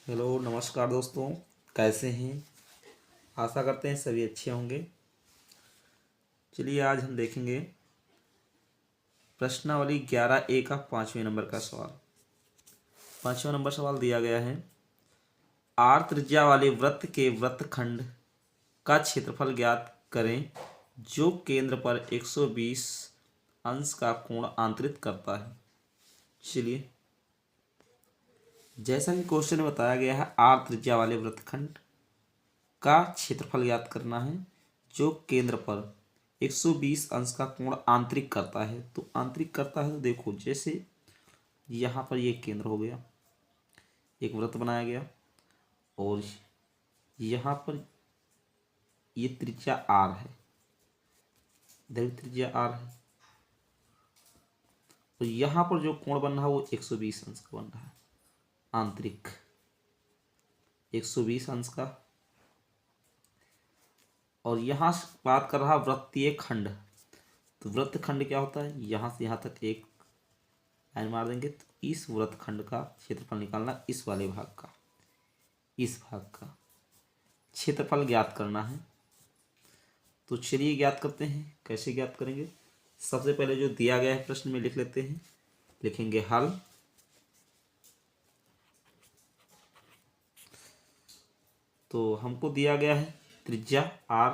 Hello नमस्कार दोस्तों, कैसे हैं। आशा करते हैं सभी अच्छे होंगे। चलिए आज हम देखेंगे प्रश्नावली 11A का 5वें नंबर का सवाल। 5वां नंबर सवाल दिया गया है, आर त्रिज्या वाले वृत्त के वृत्तखंड का क्षेत्रफल ज्ञात करें जो केंद्र पर 120 अंश का कोण आंतरित करता है। चलिए, जैसा कि क्वेश्चन में बताया गया है, आर त्रिज्या वाले वृत्तखंड का क्षेत्रफल ज्ञात करना है जो केंद्र पर 120 अंश का कोण आंतरिक करता है। तो आंतरिक करता है तो देखो, जैसे यहाँ पर ये केंद्र हो गया, एक वृत्त बनाया गया और यहाँ पर ये त्रिज्या आर है, इधर त्रिज्या आर है, तो यहाँ पर जो कोण बन रहा है वो 120 अंश का बन रहा है, आंतरिक 120 अंश का। और यहाँ बात कर रहा वृत्तीय खंड, तो वृत्त खंड क्या होता है, यहाँ से यहाँ तक एक लाइन मार देंगे तो इस वृत्त खंड का क्षेत्रफल निकालना, इस वाले भाग का, इस भाग का क्षेत्रफल ज्ञात करना है। तो चलिए ज्ञात करते हैं। कैसे ज्ञात करेंगे, सबसे पहले जो दिया गया है प्रश्न में लिख लेते हैं, लिखेंगे हल। तो हमको दिया गया है त्रिज्या आर,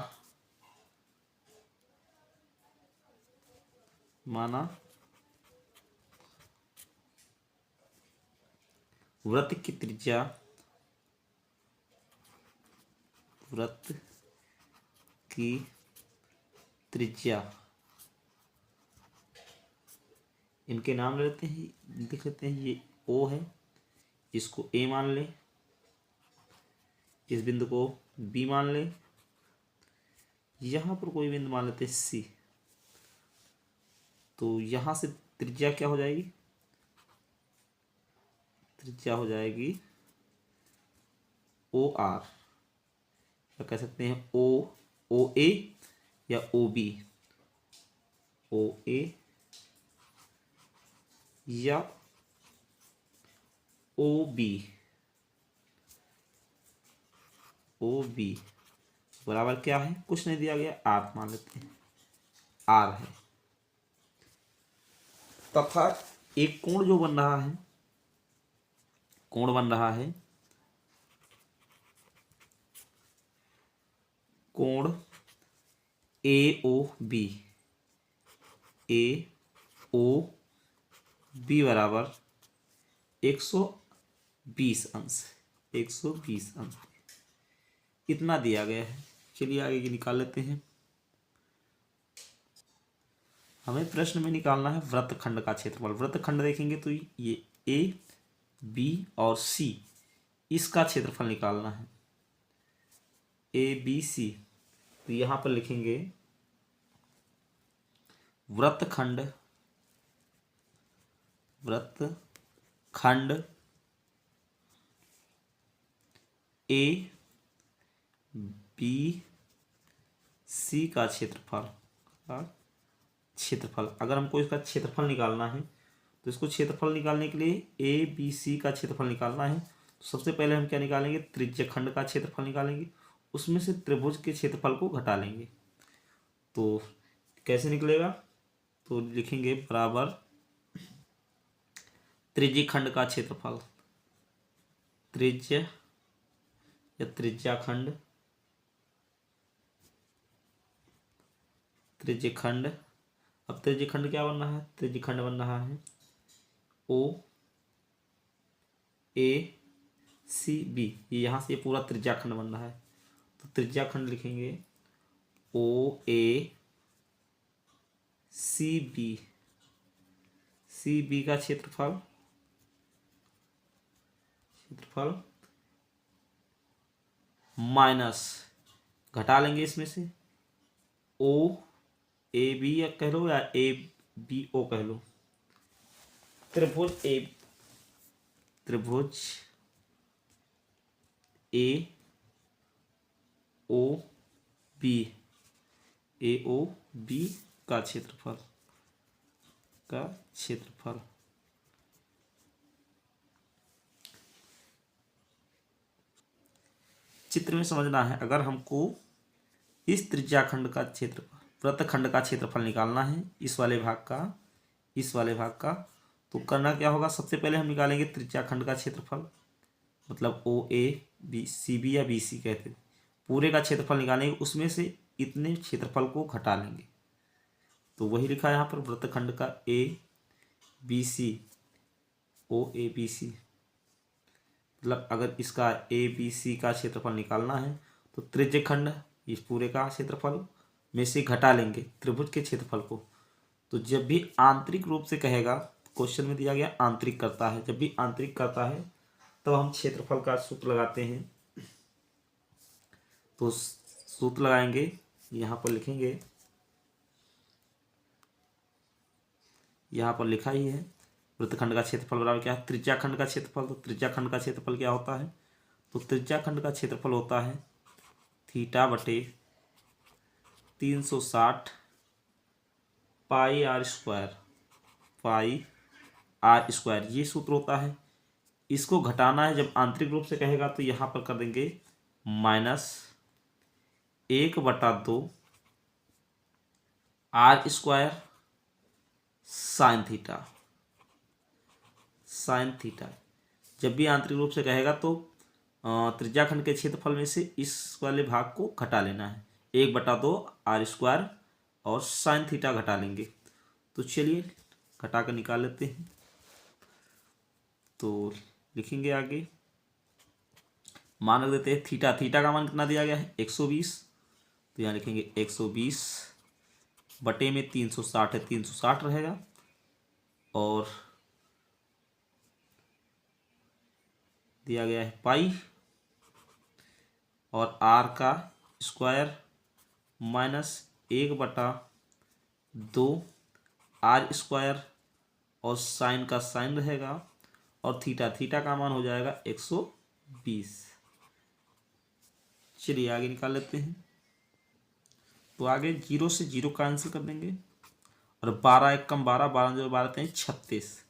माना वृत्त की त्रिज्या, वृत्त की त्रिज्या, इनके नाम ले लेते हैं, लिख लेते हैं। ये ओ है, इसको ए मान ले, इस बिंदु को बी मान ले, यहाँ पर कोई बिंदु मान लेते हैं सी। तो यहाँ से त्रिज्या क्या हो जाएगी, त्रिज्या हो जाएगी ओ आर, या कह सकते हैं ओ ए या ओ बी, ओ ए या ओ बी, ओ बी बराबर क्या है, कुछ नहीं दिया गया, आर मान लेते हैं, आर है। तथा एक कोण जो बन रहा है, कोण बन रहा है कोण ए ओ बी, ए ओ बी बराबर 120 अंश, 120 अंश इतना दिया गया है। चलिए आगे की निकाल लेते हैं। हमें प्रश्न में निकालना है वृत्तखंड का क्षेत्रफल। वृत्तखंड देखेंगे तो ये ए बी और सी, इसका क्षेत्रफल निकालना है, ए बी सी। तो यहाँ पर लिखेंगे वृत्तखंड, वृत्तखंड ए बी सी का क्षेत्रफल, अगर हमको इसका क्षेत्रफल निकालना है तो इसको क्षेत्रफल निकालने के लिए ए बी सी का क्षेत्रफल निकालना है। तो सबसे पहले हम क्या निकालेंगे, त्रिज्य खंड का क्षेत्रफल निकालेंगे, उसमें से त्रिभुज के क्षेत्रफल को घटा लेंगे। तो कैसे निकलेगा, तो लिखेंगे बराबर त्रिज्य खंड का क्षेत्रफल, त्रिज्य या त्रिज्या खंड, त्रिज्य खंड। अब त्रिज्य खंड क्या बन रहा है, त्रिज्य खंड बन रहा है ओ ए सी बी, ये यहाँ से ये पूरा त्रिज्या खंड बन रहा है। तो त्रिज्या खंड लिखेंगे ओ ए सी बी, सी बी का क्षेत्रफल, माइनस, घटा लेंगे इसमें से ओ ए बी या कह लो या ए बी ओ कह लो, त्रिभुज ए ओ बी, ए ओ बी का क्षेत्रफल, चित्र में समझना है, अगर हमको इस त्रिज्याखंड का क्षेत्र वृत्तखंड का क्षेत्रफल निकालना है, इस वाले भाग का, तो करना क्या होगा, सबसे पहले हम निकालेंगे त्रिज्याखंड का क्षेत्रफल, मतलब ओ ए बी सी बी या बी सी कहते हैं, पूरे का क्षेत्रफल निकालेंगे, उसमें से इतने क्षेत्रफल को घटा लेंगे। तो वही लिखा है यहाँ पर, वृत्तखंड का A B C, O A B C, मतलब अगर इसका ए बी सी का क्षेत्रफल निकालना है तो त्रिज्यखंड इस पूरे का क्षेत्रफल में से घटा लेंगे त्रिभुज के क्षेत्रफल को। तो जब भी आंतरिक रूप से कहेगा, क्वेश्चन में दिया गया आंतरिक करता है, जब भी आंतरिक करता है तो हम क्षेत्रफल का सूत्र लगाते हैं। तो सूत्र लगाएंगे, यहाँ पर लिखेंगे, यहाँ पर लिखा ही है, वृत्तखंड का क्षेत्रफल बराबर क्या है, त्रिज्याखंड का क्षेत्रफल। तो त्रिज्याखंड का क्षेत्रफल क्या होता है, तो त्रिज्याखंड का क्षेत्रफल होता है थीटा बटे 360 पाई आर स्क्वायर, ये सूत्र होता है। इसको घटाना है जब आंतरिक रूप से कहेगा तो यहाँ पर कर देंगे -1/2 आर स्क्वायर साइन थीटा। जब भी आंतरिक रूप से कहेगा तो त्रिज्याखंड के क्षेत्रफल में से इस वाले भाग को घटा लेना है, 1/2 आर स्क्वायर और साइन थीटा घटा लेंगे। तो चलिए घटा कर निकाल लेते हैं। तो लिखेंगे आगे, मान रख देते हैं थीटा का मान कितना दिया गया है 120, तो यहाँ लिखेंगे 120 बटे में 360 है, 360 रहेगा, और दिया गया है पाई, और आर का स्क्वायर -1/2 आर स्क्वायर, और साइन का साइन रहेगा, और थीटा का मान हो जाएगा 120। चलिए आगे निकाल लेते हैं। तो आगे 0 से 0 का आंसर कर देंगे, और 12 एकम 12, 12 जो 12 तें 36,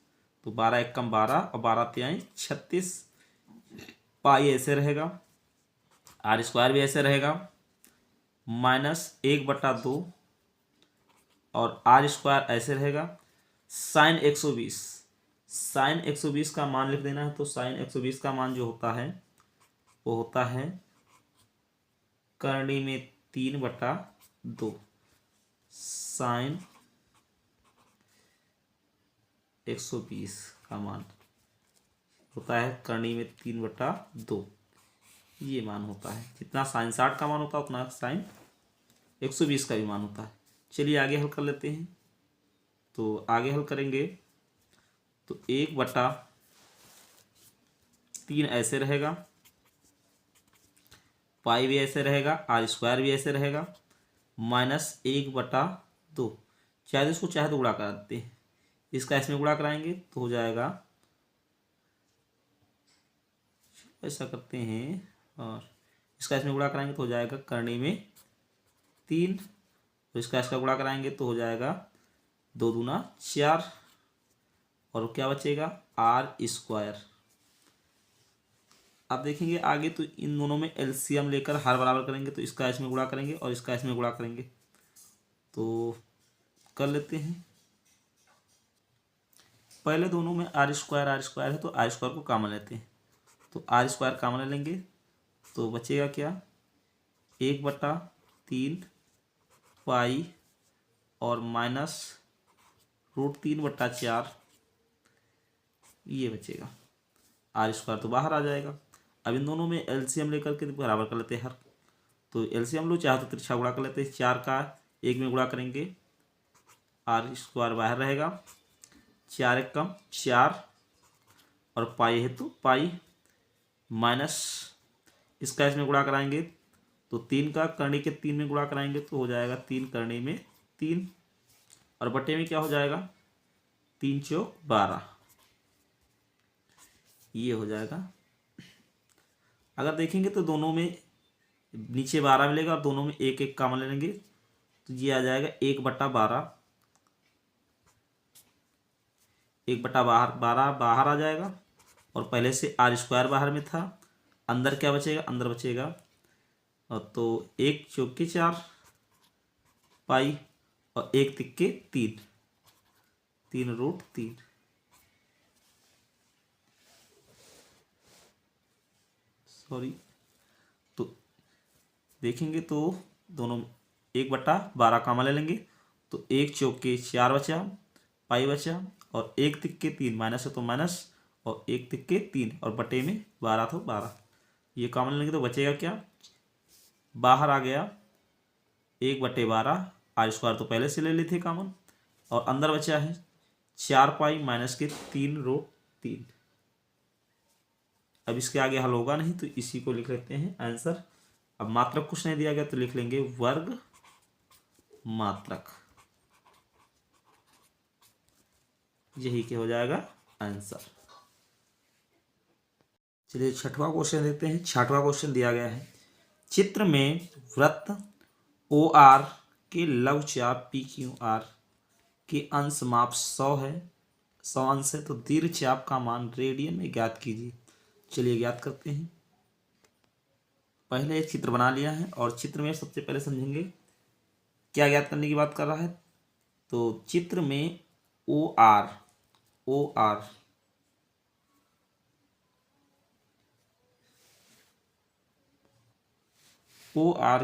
तो 12 एकम 12 और 12 तें 36। पाई ऐसे रहेगा, आर स्क्वायर भी ऐसे रहेगा, -1/2 और आर स्क्वायर ऐसे रहेगा, साइन 120 का मान लिख देना है। तो साइन 120 का मान जो होता है वो होता है करणी में 3/2, साइन 120 का मान होता है करणी में 3/2, ये मान होता है। जितना साइन 60 का मान होता है उतना साइन 120 का भी मान होता है। चलिए आगे हल कर लेते हैं। तो आगे हल करेंगे तो 1/3 ऐसे रहेगा, पाई भी ऐसे रहेगा, आर स्क्वायर भी ऐसे रहेगा, -1/2, चाहे इसको चाहे तो गुणा करा देते हैं, इसका इसमें गुणा कराएंगे तो हो जाएगा, ऐसा करते हैं, और इसका इसमें गुणा कराएंगे तो हो जाएगा करणी में 3, तो इसका गुणा कराएंगे तो हो जाएगा 2 दूना 4, और क्या बचेगा आर स्क्वायर। आप देखेंगे आगे तो इन दोनों में एलसीएम लेकर हर बराबर करेंगे, तो इसका इसमें गुणा करेंगे और इसका इसमें गुणा करेंगे। तो कर लेते हैं, पहले दोनों में आर स्क्वायर है तो आर स्क्वायर को कॉमन लेते हैं, तो आर स्क्वायर कॉमन ले लेंगे तो बचेगा क्या 1/3 पाई और -√3/4, ये बचेगा, आर स्क्वायर तो बाहर आ जाएगा। अब इन दोनों में एलसीएम लेकर के बराबर कर लेते हैं हर, तो एलसीएम लो चाहे तो तिरछा गुणा कर लेते हैं, 4 का 1 में गुणा करेंगे, आर स्क्वायर बाहर रहेगा, 4 एकम 4, और पाई है तो पाई, माइनस इसका इसमें गुणा कराएंगे तो 3 का करणी के 3 में गुणा कराएंगे तो हो जाएगा 3 करणी में 3, और बटे में क्या हो जाएगा 3 चौक 12, ये हो जाएगा। अगर देखेंगे तो दोनों में नीचे 12 मिलेगा और दोनों में 1 कॉमन ले लेंगे तो ये आ जाएगा 1/12, 1/12 बाहर आ जाएगा, और पहले से आर स्क्वायर बाहर में था, अंदर क्या बचेगा, अंदर बचेगा और तो 1 चौके 4 पाई और 1 तिक्के 3, 3√3। सॉरी, तो देखेंगे तो दोनों 1/12 कॉमन ले लेंगे तो 1 चौके 4 बचा, पाई बचा और 1 तिक्के 3, माइनस है तो माइनस और 1 तिक्के 3 और बटे में 12 तो 12। ये कॉमन लेंगे तो बचेगा क्या, बाहर आ गया 1/12, r² तो पहले से ले ली थी कॉमन, और अंदर बचा है 4 पाई माइनस के 3√3। अब इसके आगे हल होगा नहीं तो इसी को लिख लेते हैं आंसर। अब मात्रक कुछ नहीं दिया गया तो लिख लेंगे वर्ग मात्रक, यही क्या हो जाएगा आंसर। चलिए 6वां क्वेश्चन देखते हैं। 6वां क्वेश्चन दिया गया है, चित्र में वृत्त ओ आर के लघुचाप पी क्यू आर के अंश माप 100 है, 100 अंश है, तो दीर्घचाप का मान रेडियन में ज्ञात कीजिए। चलिए ज्ञात करते हैं। पहले एक चित्र बना लिया है और चित्र में सबसे पहले समझेंगे क्या ज्ञात करने की बात कर रहा है। तो चित्र में ओ आर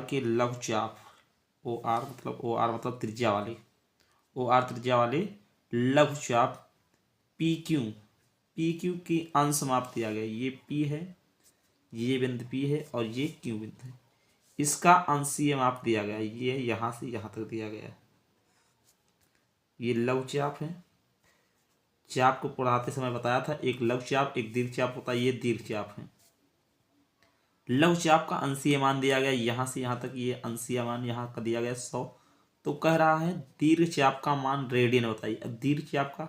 के लघुचाप, ओ आर मतलब त्रिज्या वाले लघुचाप पी क्यू की अंश माप दिया गया। ये पी है, ये बिंदु पी है और ये क्यू बिंदु है, इसका अंशीय माप दिया गया। ये यहाँ से यहाँ तक दिया गया है। ये लघुचाप है, चाप को पढ़ाते समय बताया था एक लघुचाप एक दीर्घचाप होता है, ये दीर्घचाप है। लघुचाप का अंशीय मान दिया गया यहाँ से यहाँ तक, ये अंशीय मान यहाँ का दिया गया 100। तो कह रहा है दीर्घचाप का मान रेडियन बताइए। अब दीर्घचाप का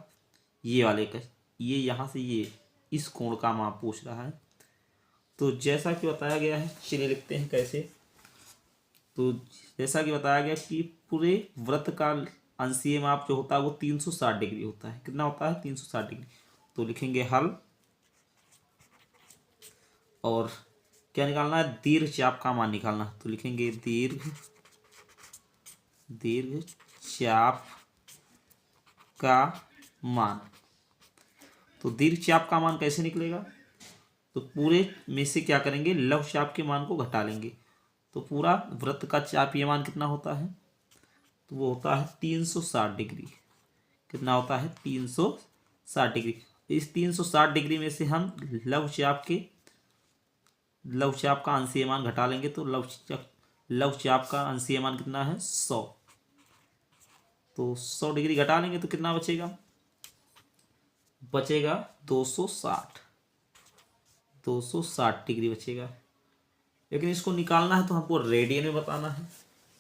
ये वाले का, ये यहाँ से ये इस कोण का माप पूछ रहा है। तो जैसा कि बताया गया है, चलिए लिखते हैं कैसे। तो जैसा कि बताया गया कि पूरे वृत्त का अंशीय माप जो होता है वो 360 डिग्री होता है। कितना होता है, 360 डिग्री। तो लिखेंगे हल, और क्या निकालना है, दीर्घचाप का मान निकालना है। तो लिखेंगे दीर्घचाप का मान। तो दीर्घचाप का मान कैसे निकलेगा, तो पूरे में से क्या करेंगे, लघुचाप के मान को घटा लेंगे। तो पूरा वृत्त का चापीय मान कितना होता है, तो वो होता है 360 डिग्री। कितना होता है, 360 डिग्री। इस 360 डिग्री में से हम लघुचाप का अंशीय मान घटा लेंगे। तो लघुचाप का अंशीय मान कितना है, 100। तो 100 डिग्री घटा लेंगे तो कितना बचेगा, 260 डिग्री बचेगा। लेकिन इसको निकालना है तो हमको रेडियन में बताना है,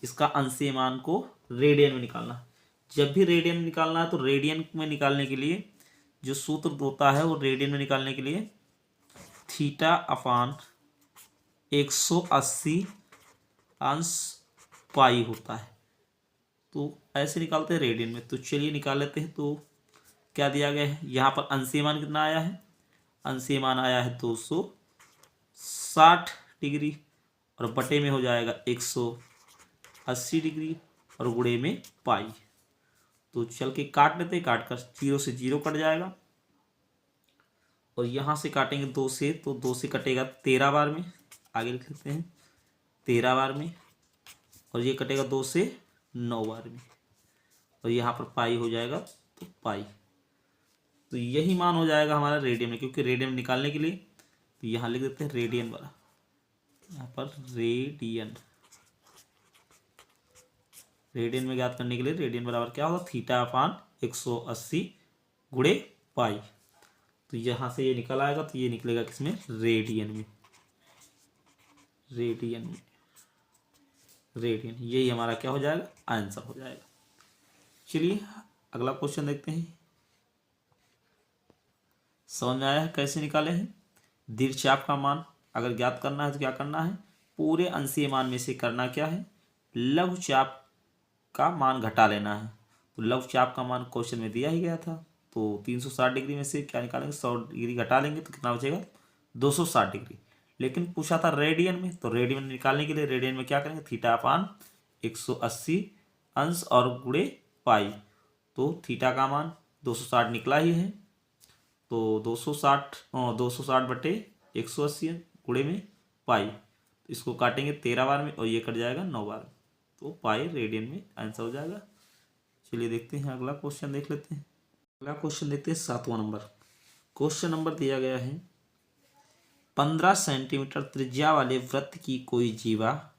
इसका अंशीय मान को रेडियन में निकालना है। जब भी रेडियन में निकालना है तो रेडियन में निकालने के लिए जो सूत्र होता है वो रेडियन में निकालने के लिए θ/180 अंश पाई होता है। तो ऐसे निकालते हैं रेडियन में। तो चलिए निकाल लेते हैं। तो क्या दिया गया है, यहाँ पर अंशीय मान कितना आया है, अंशीय मान आया है 260 डिग्री और बटे में हो जाएगा 180 डिग्री और गुणे में पाई। तो चल के काट लेते हैं, काट कर 0 से 0 कट जाएगा और यहाँ से काटेंगे 2 से, तो 2 से कटेगा 13 बार में, आगे लिख लेते हैं 13 बार में, और ये कटेगा 2 से 9 बार में, और यहाँ पर पाई हो जाएगा तो पाई। तो यही मान हो जाएगा हमारा रेडियन में, क्योंकि रेडियन निकालने के लिए तो यहाँ लिख देते हैं रेडियन वाला, यहाँ पर रेडियन में ज्ञात करने के लिए रेडियन बराबर क्या होगा, θ/180 गुणे पाई। तो यहाँ से ये निकल आएगा, तो ये निकलेगा किसमें, रेडियन में। रेडियन यही हमारा क्या हो जाएगा, आंसर हो जाएगा। चलिए अगला क्वेश्चन देखते हैं। समझ में आया है कैसे निकाले हैं। दीर्घचाप का मान अगर ज्ञात करना है तो क्या करना है, पूरे अंशीय मान में से करना क्या है, लघुचाप का मान घटा लेना है। तो लघुचाप का मान क्वेश्चन में दिया ही गया था। तो 360 डिग्री में से क्या निकालेंगे, 100 डिग्री घटा लेंगे तो कितना बचेगा, 260 डिग्री। लेकिन पूछा था रेडियन में, तो रेडियन निकालने के लिए रेडियन में क्या करेंगे, थीटा अपान 180 अंश और गुणे पाई। तो थीटा का मान 260 निकला ही है, तो 260 बटे 180 गुणे में पाई। तो इसको काटेंगे 13 बार में और ये कट जाएगा 9 बार में, तो पाई रेडियन में आंसर हो जाएगा। चलिए देखते हैं अगला क्वेश्चन देख लेते हैं। अगला क्वेश्चन देखते हैं 7वां नंबर। क्वेश्चन नंबर दिया गया है 15 सेंटीमीटर त्रिज्या वाले वृत्त की कोई जीवा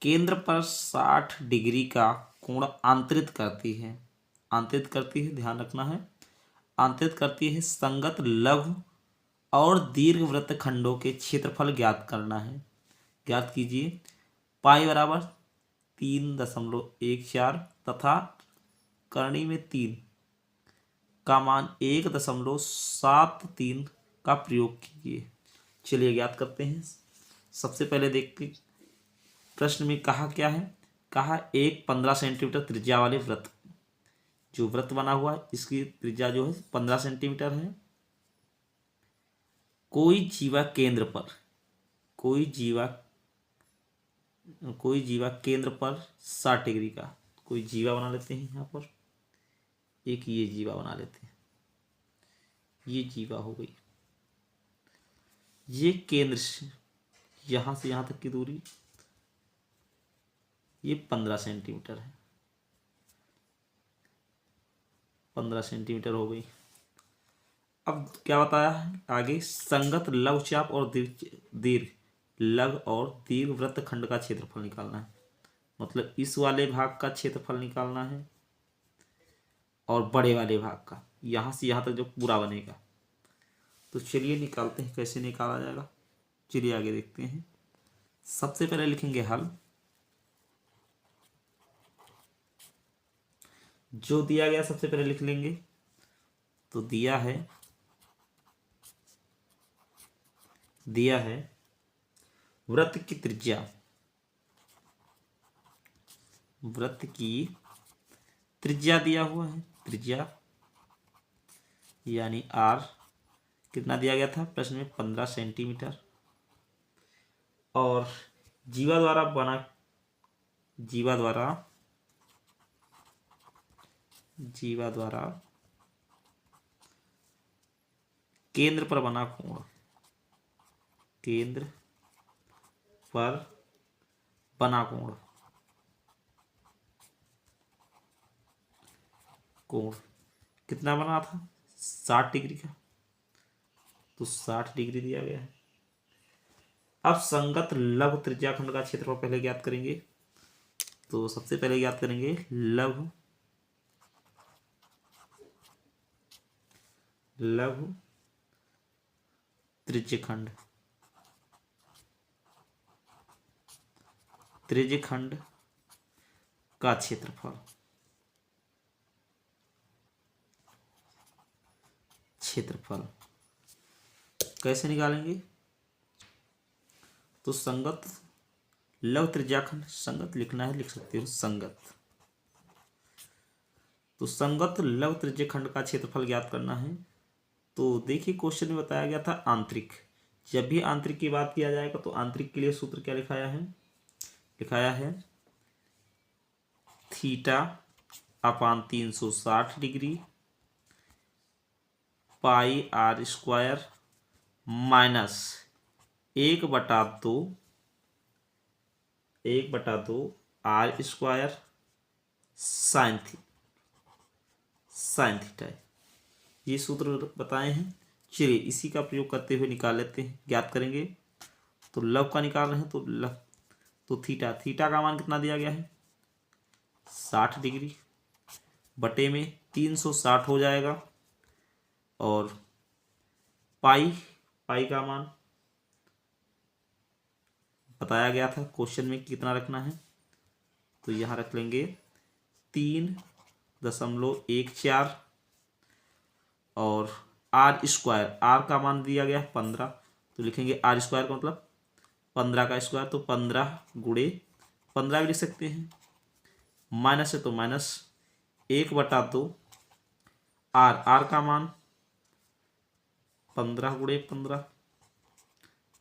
केंद्र पर 60 डिग्री का कोण आंतरित करती है। आंतरित करती है, ध्यान रखना है, आंतरित करती है। संगत लघु और दीर्घ वृत्त खंडों के क्षेत्रफल ज्ञात करना है। ज्ञात कीजिए। पाई बराबर 3.14 तथा करनी में 3 का मान 1.73 का प्रयोग कीजिए। चलिए ज्ञात करते हैं। सबसे पहले देखते प्रश्न में कहा क्या है। कहा एक 15 सेंटीमीटर त्रिज्या वाले वृत्त, जो वृत्त बना हुआ है इसकी त्रिज्या जो है 15 सेंटीमीटर है। कोई जीवा केंद्र पर, कोई जीवा केंद्र पर 60 डिग्री का, कोई जीवा बना लेते हैं यहाँ पर, एक ये जीवा बना लेते हैं, ये जीवा हो गई। ये केंद्र से यहाँ तक की दूरी ये 15 सेंटीमीटर है, 15 सेंटीमीटर हो गई। अब क्या बताया है आगे, संगत लघुचाप और दीर्घ लघु और दीर्घ वृत्त खंड का क्षेत्रफल निकालना है। मतलब इस वाले भाग का क्षेत्रफल निकालना है और बड़े वाले भाग का, यहाँ से यहाँ तक जो पूरा बनेगा। तो चलिए निकालते हैं, कैसे निकाला जाएगा। चलिए आगे देखते हैं। सबसे पहले लिखेंगे हल। जो दिया गया सबसे पहले लिख लेंगे। तो दिया है वृत्त की त्रिज्या, वृत्त की त्रिज्या दिया हुआ है, त्रिज्या यानी आर कितना दिया गया था प्रश्न में, 15 सेंटीमीटर। और जीवा द्वारा केंद्र पर बना कोण, केंद्र पर बना कोण कितना बना था, 60 डिग्री का। तो 60 डिग्री दिया गया है। अब संगत लघु त्रिज्या खंड का क्षेत्रफल पहले ज्ञात करेंगे। तो सबसे पहले ज्ञात करेंगे लघु त्रिज्यखंड का क्षेत्रफल कैसे निकालेंगे। तो संगत लघु त्रिज्याखंड, संगत लिखना है लिख सकते हो संगत। तो संगत लघु त्रिज्यखंड का क्षेत्रफल ज्ञात करना है। तो देखिए क्वेश्चन में बताया गया था आंतरिक। जब भी आंतरिक की बात किया जाएगा तो आंतरिक के लिए सूत्र क्या लिखाया है theta upon 360 degree pi r square minus 1/2 r square sine theta. ये सूत्र बताए हैं। चलिए इसी का प्रयोग करते हुए निकाल लेते हैं, ज्ञात करेंगे। तो लव का निकाल रहे हैं तो थीटा का मान कितना दिया गया है 60 डिग्री बटे में 360 हो जाएगा। और पाई का मान बताया गया था क्वेश्चन में कितना रखना है। तो यहाँ रख लेंगे 3.14 और आर स्क्वायर, आर का मान दिया गया 15। तो लिखेंगे आर स्क्वायर का मतलब 15 का स्क्वायर, तो 15 गुणे 15 भी लिख सकते हैं। माइनस है तो माइनस 1/2 आर का मान 15 गुणे 15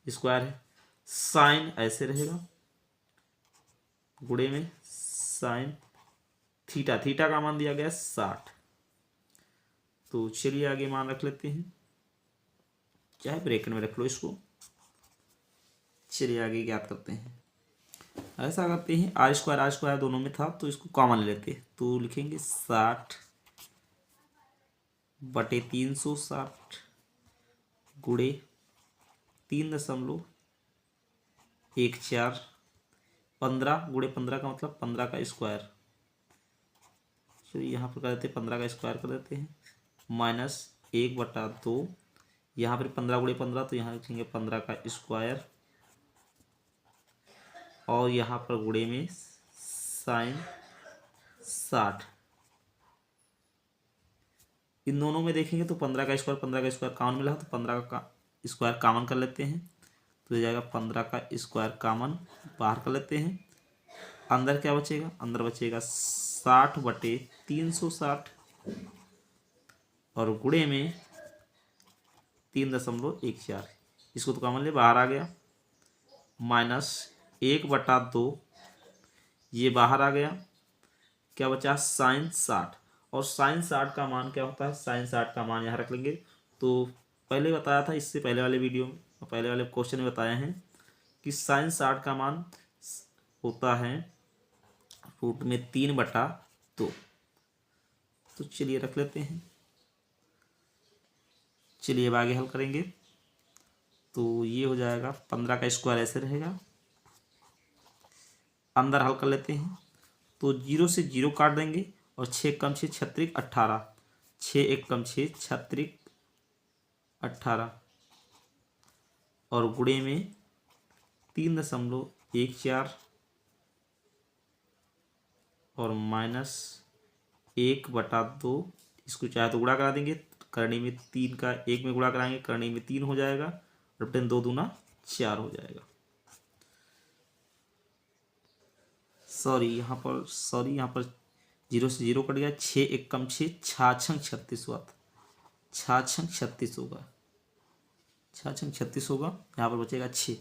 स्क्वायर है साइन ऐसे रहेगा, गुणे में साइन थीटा, थीटा का मान दिया गया 60। तो चलिए आगे मान रख लेते हैं, चाहे ब्रैकेट में रख लो इसको। चलिए आगे ज्ञात करते हैं। ऐसा करते हैं, आर स्क्वायर दोनों में था तो इसको कॉमन ले लेते हैं। तो लिखेंगे 60/360 गुणे 3.14, 15 गुणे 15 का मतलब 15 का स्क्वायर। चलिए यहाँ पर कर देते हैं 15 का स्क्वायर कर देते हैं, माइनस 1/2। यहाँ पर 15 गुणे 15 तो यहाँ लिखेंगे 15 का स्क्वायर, और यहाँ पर गुणे में साइन 60। इन दोनों में देखेंगे तो 15 का स्क्वायर कॉमन मिला, तो 15 का स्क्वायर कॉमन कर लेते हैं। तो हो जाएगा 15 का स्क्वायर कॉमन बाहर कर लेते हैं। अंदर क्या बचेगा, अंदर बचेगा 60/360 और गुणे में 3.14। इसको तो कॉमन ले बाहर आ गया, माइनस 1/2, ये बाहर आ गया, क्या बचा साइन 60। और साइन 60 का मान क्या होता है, साइन 60 का मान यहाँ रख लेंगे। तो पहले बताया था, इससे पहले वाले वीडियो में, पहले वाले क्वेश्चन में बताए हैं कि साइन 60 का मान होता है रूट में 3/2। तो चलिए रख लेते हैं। चलिए अब आगे हल करेंगे। तो ये हो जाएगा 15 का स्क्वायर ऐसे रहेगा, अंदर हल कर लेते हैं। तो 0 से 0 काट देंगे और 6 कम 6 छत्रिक 18, 6 1 कम 6 छत्रिक 18 और गुणे में 3.14 और माइनस 1/2। इसको चाहे तो गुणा करा देंगे, करनी में 3 का 1 में गुणा कराएंगे, करनी में 3 हो जाएगा और 2 दूना 4 हो जाएगा। यहाँ पर 0 से 0 कट गया, 6 1 कम 6 छाछंग 36 हुआ था, छाछंग 36 होगा, छाछंग 36 होगा। यहाँ पर बचेगा 6।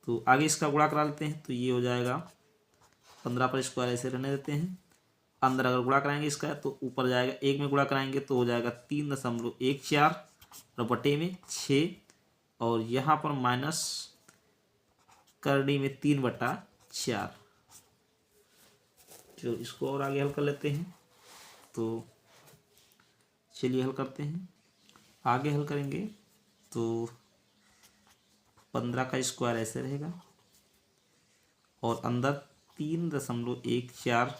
तो आगे इसका गुणा करा लेते हैं। तो ये हो जाएगा 15 पर स्क्वायर ऐसे रहने देते हैं, अंदर अगर गुणा कराएंगे इसका तो ऊपर जाएगा, 1 में गुणा कराएंगे तो हो जाएगा 3.14 और बटे में 6 और यहाँ पर माइनस करनी में 3/4। जो इसको और आगे हल कर लेते हैं। तो चलिए हल करते हैं। आगे हल करेंगे तो 15 का स्क्वायर ऐसे रहेगा और अंदर 3.14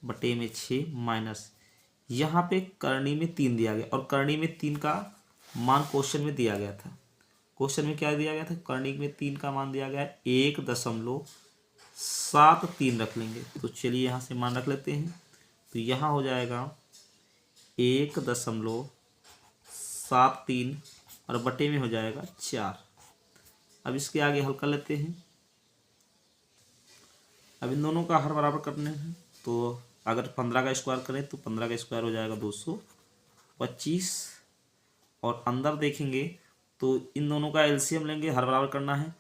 बटे में 6 माइनस, यहाँ पे करनी में 3 दिया गया और करनी में 3 का मान क्वेश्चन में दिया गया था। क्वेश्चन में क्या दिया गया था, करनी में 3 का मान दिया गया है 1.73 रख लेंगे। तो चलिए यहाँ से मान रख लेते हैं। तो यहाँ हो जाएगा 1.73 और बटे में हो जाएगा 4। अब इसके आगे हल कर लेते हैं। अब इन दोनों का हर बराबर करने हैं। तो अगर 15 का स्क्वायर करें तो 15 का स्क्वायर हो जाएगा 225 और अंदर देखेंगे तो इन दोनों का एलसीएम लेंगे, हर बराबर करना है।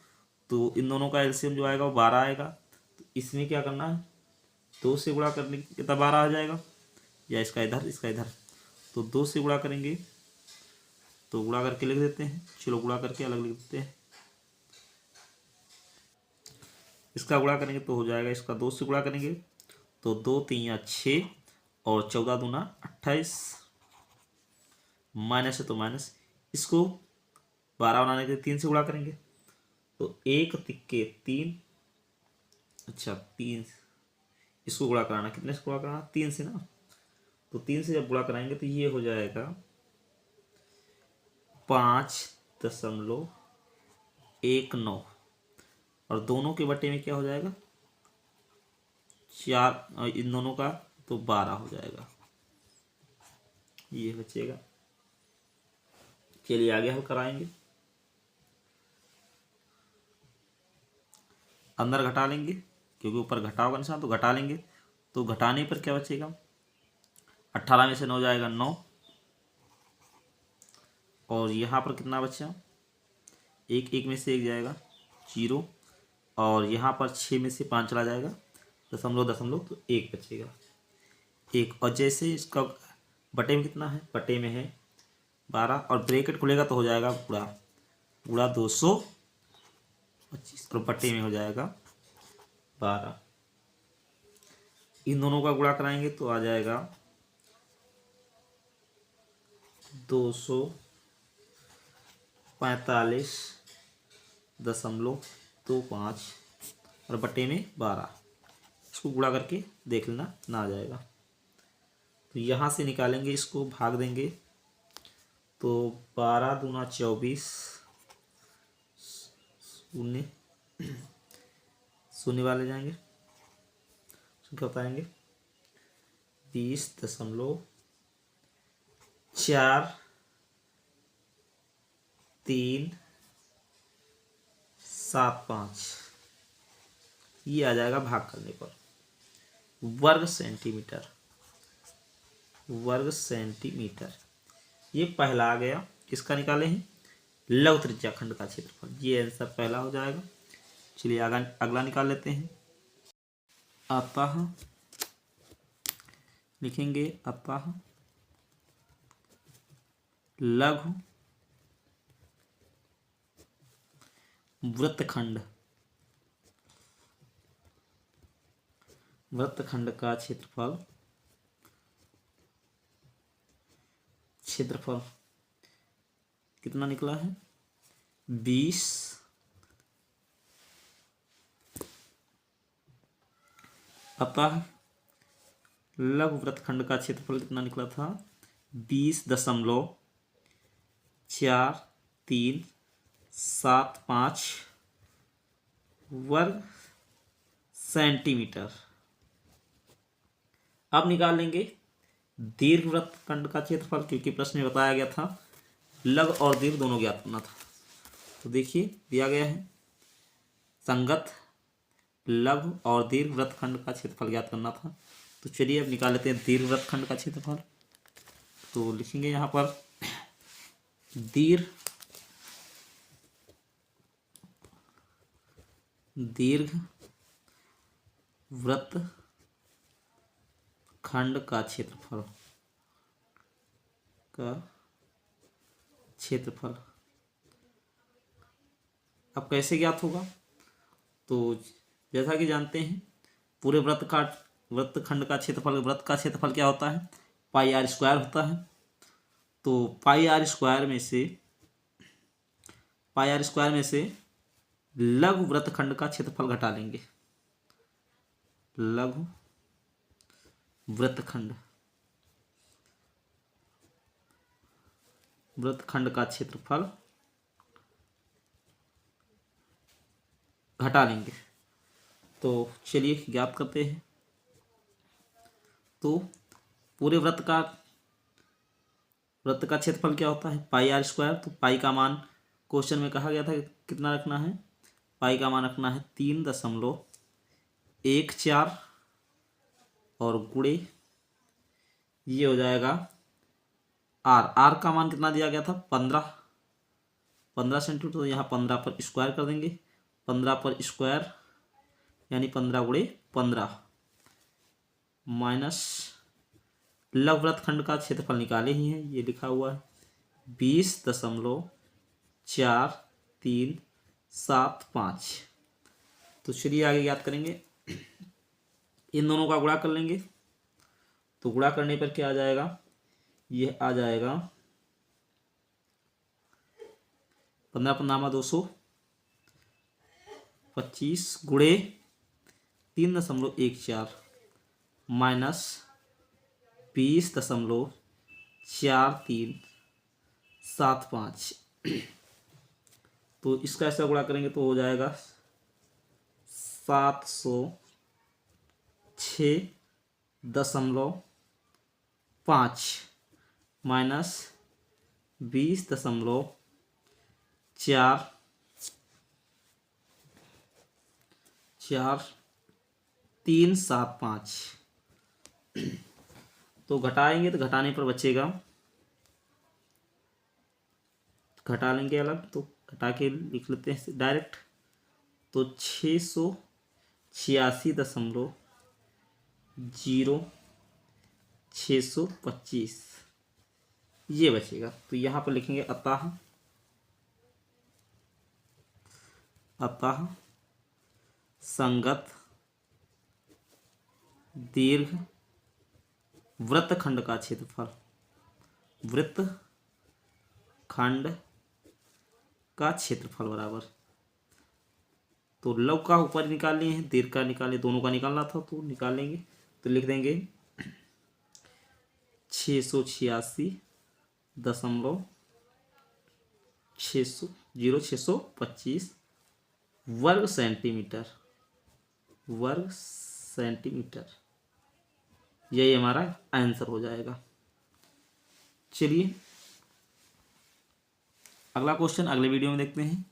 तो इन दोनों का एलसीएम जो आएगा वो 12 आएगा। तो इसमें क्या करना है, 2 से गुणा करने के तब 12 आ जाएगा, या इसका इधर इसका इधर। तो 2 से गुणा करेंगे तो गुणा करके लिख देते हैं। चलो गुणा करके अलग लिख देते हैं। इसका गुणा करेंगे तो हो जाएगा, इसका 2 से गुणा करेंगे तो 2 3 6 और 14 दूना 28, माइनस है तो माइनस। इसको 12 बनाने के लिए 3 से गुणा करेंगे तो 1 तिक्के 3, अच्छा 3, इसको गुणा कराना, कितने से गुणा कराना, 3 से ना। तो 3 से जब गुणा कराएंगे तो ये हो जाएगा 5.19 और दोनों के बटे में क्या हो जाएगा 4, इन दोनों का तो 12 हो जाएगा, ये बचेगा। चलिए आगे हल कराएंगे। अंदर घटा लेंगे क्योंकि ऊपर घटा होगा निशान, तो घटा लेंगे। तो घटाने पर क्या बचेगा, 18 में से 9 जाएगा 9 और यहाँ पर कितना बचा, 1 1 में से 1 जाएगा जीरो, और यहाँ पर 6 में से 5 चला जाएगा, दशमलव दशमलव, तो 1 बचेगा, 1। और जैसे इसका बटे में कितना है, बटे में है 12, और ब्रैकेट खुलेगा तो हो जाएगा गुणा, गुणा 225, और बटे में हो जाएगा 12। इन दोनों का गुणा कराएंगे तो आ जाएगा 245.25 और बटे में 12। इसको गुणा करके देख लेना, ना आ जाएगा तो यहाँ से निकालेंगे, इसको भाग देंगे तो 12 दूना 24, शून्य शून्य वाले जाएंगे, क्या बताएंगे 20.4375, ये आ जाएगा भाग करने पर वर्ग सेंटीमीटर, वर्ग सेंटीमीटर। ये पहला आ गया, किसका निकाले हैं, लघु त्रिज्या खंड का क्षेत्रफल, ये आंसर पहला हो जाएगा। चलिए अगला निकाल लेते हैं। अतः लिखेंगे, अतः लघु वृत्तखंड, वृत्तखंड का क्षेत्रफल, क्षेत्रफल कितना निकला है 20। अतः लघु वृत्तखंड का क्षेत्रफल कितना निकला था 20.4375 वर्ग सेंटीमीटर। अब निकाल लेंगे दीर्घ वृत्तखंड का क्षेत्रफल, क्योंकि प्रश्न में बताया गया था लघु और दीर्घ दोनों ज्ञात करना था। तो देखिए दिया गया है संगत लघु और दीर्घ वृत्तखंड का क्षेत्रफल ज्ञात करना था। तो चलिए अब निकाल लेते हैं दीर्घ वृत्तखंड का क्षेत्रफल। तो लिखेंगे यहाँ पर दीर्घ वृत्तखंड का क्षेत्रफल, अब कैसे ज्ञात होगा, तो जैसा कि जानते हैं पूरे वृत्तखंड का क्षेत्रफल, वृत्त का क्षेत्रफल क्या होता है पाई आर स्क्वायर होता है। तो पाई आर स्क्वायर में से लघु वृत्तखंड का क्षेत्रफल घटा लेंगे, लघु वृत्तखंड का क्षेत्रफल घटा लेंगे। तो चलिए ज्ञात करते हैं। तो पूरे वृत्त का क्षेत्रफल क्या होता है पाई आर स्क्वायर। तो पाई का मान क्वेश्चन में कहा गया था कितना रखना है, पाई का मान रखना है 3.14 और गुणे ये हो जाएगा आर का मान कितना दिया गया था 15 सेंटीमीटर। तो यहाँ 15 पर स्क्वायर कर देंगे, 15 पर स्क्वायर यानी 15 गुणे 15 माइनस लघु वृत्तखंड का क्षेत्रफल निकाले ही है, ये लिखा हुआ है 20.4375। तो चलिए आगे याद करेंगे, इन दोनों का गुणा कर लेंगे। तो गुणा करने पर क्या आ जाएगा, ये आ जाएगा 15×225 गुणे 3.14 माइनस 20.4375। तो इसका ऐसा गुणा करेंगे तो हो जाएगा 706.5 माइनस 20.4375। तो घटाएंगे तो घटाने पर बचेगा, घटा लेंगे अलग, तो घटा के लिख लेते हैं डायरेक्ट। तो 686.0625 ये बचेगा। तो यहाँ पर लिखेंगे अतः संगत दीर्घ वृत्तखंड का क्षेत्रफल, वृत्तखंड का क्षेत्रफल बराबर, तो लव का ऊपर निकाल लिए हैं, दीर्घ का निकाले, दोनों का निकालना था तो निकालेंगे। तो लिख देंगे 686.0625 वर्ग सेंटीमीटर, यही हमारा आंसर हो जाएगा। चलिए अगला क्वेश्चन अगले वीडियो में देखते हैं।